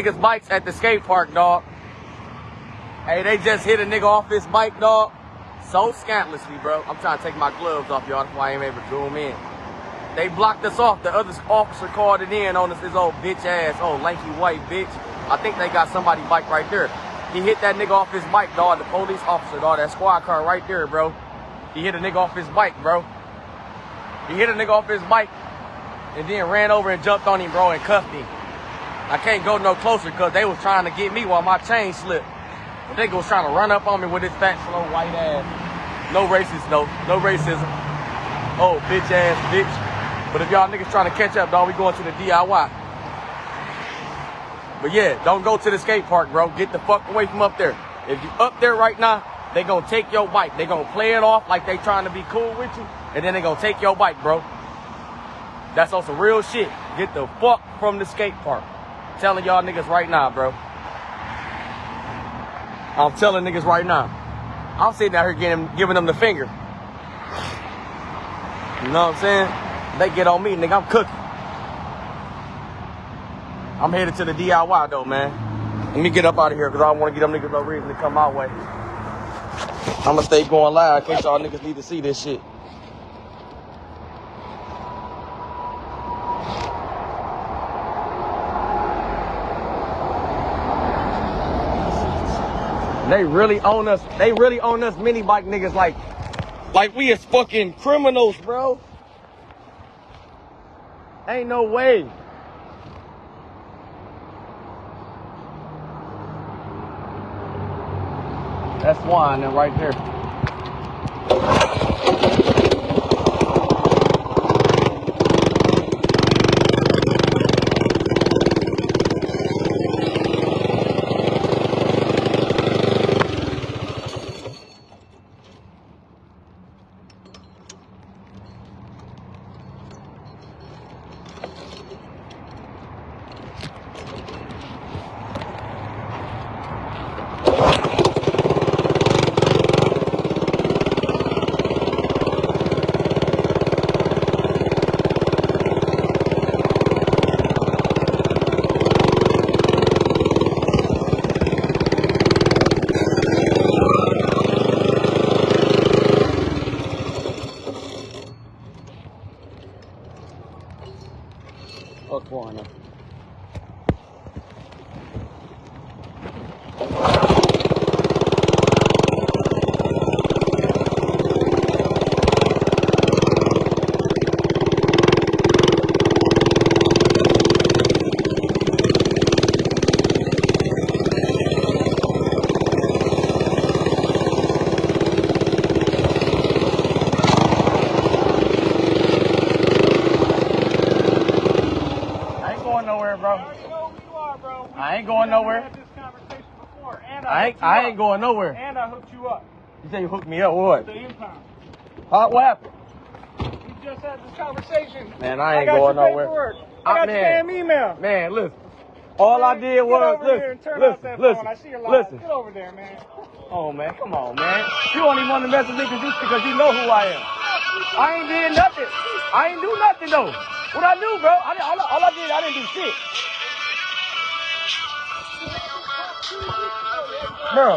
Niggas bikes at the skate park, dog. Hey, they just hit a nigga off his bike, dog. So scantlessly, bro. I'm trying to take my gloves off, y'all. That's why I ain't able to zoom in. They blocked us off. The other officer called it in on us, his old bitch ass, old lanky white bitch. I think they got somebody's bike right there. He hit that nigga off his bike, dog. The police officer, dog. That squad car right there, bro. He hit a nigga off his bike, bro. He hit a nigga off his bike and then ran over and jumped on him, bro, and cuffed him. I can't go no closer because they was trying to get me while my chain slipped. The nigga was trying to run up on me with his fat, slow, white ass. No racist, though. No racism. Oh, bitch ass bitch. But if y'all niggas trying to catch up, dog, we going to the DIY. But yeah, don't go to the skate park, bro. Get the fuck away from up there. If you up there right now, they gonna take your bike. They gonna play it off like they trying to be cool with you, and then they gonna take your bike, bro. That's on some real shit. Get the fuck from the skate park. I'm telling y'all niggas right now, bro. I'm telling niggas right now. I'm sitting out here giving them the finger. You know what I'm saying? They get on me, nigga, I'm cooking. I'm headed to the DIY though, man. Let me get up out of here because I don't want to give them niggas no reason to come my way. I'm gonna stay going live in case y'all niggas need to see this shit. They really own us. They really own us mini bike niggas like we is fucking criminals, bro. Ain't no way. That's wine then right there. Fuck Warner. Nowhere, bro. I already know who you are, bro. I ain't going nowhere. Had this conversation before, and I ain't going nowhere. And I hooked you up. You say you hooked me up? What? The impound. What happened? We just had this conversation. Man, I ain't going nowhere. I got your damn email. Man, listen. All I did was listen. I see your live. Get over there, man. Oh man, come on, man. You don't even want to mess with me because you know who I am. I ain't did nothing. I ain't do nothing though. What I do, bro? All I did, I didn't do shit. Bro.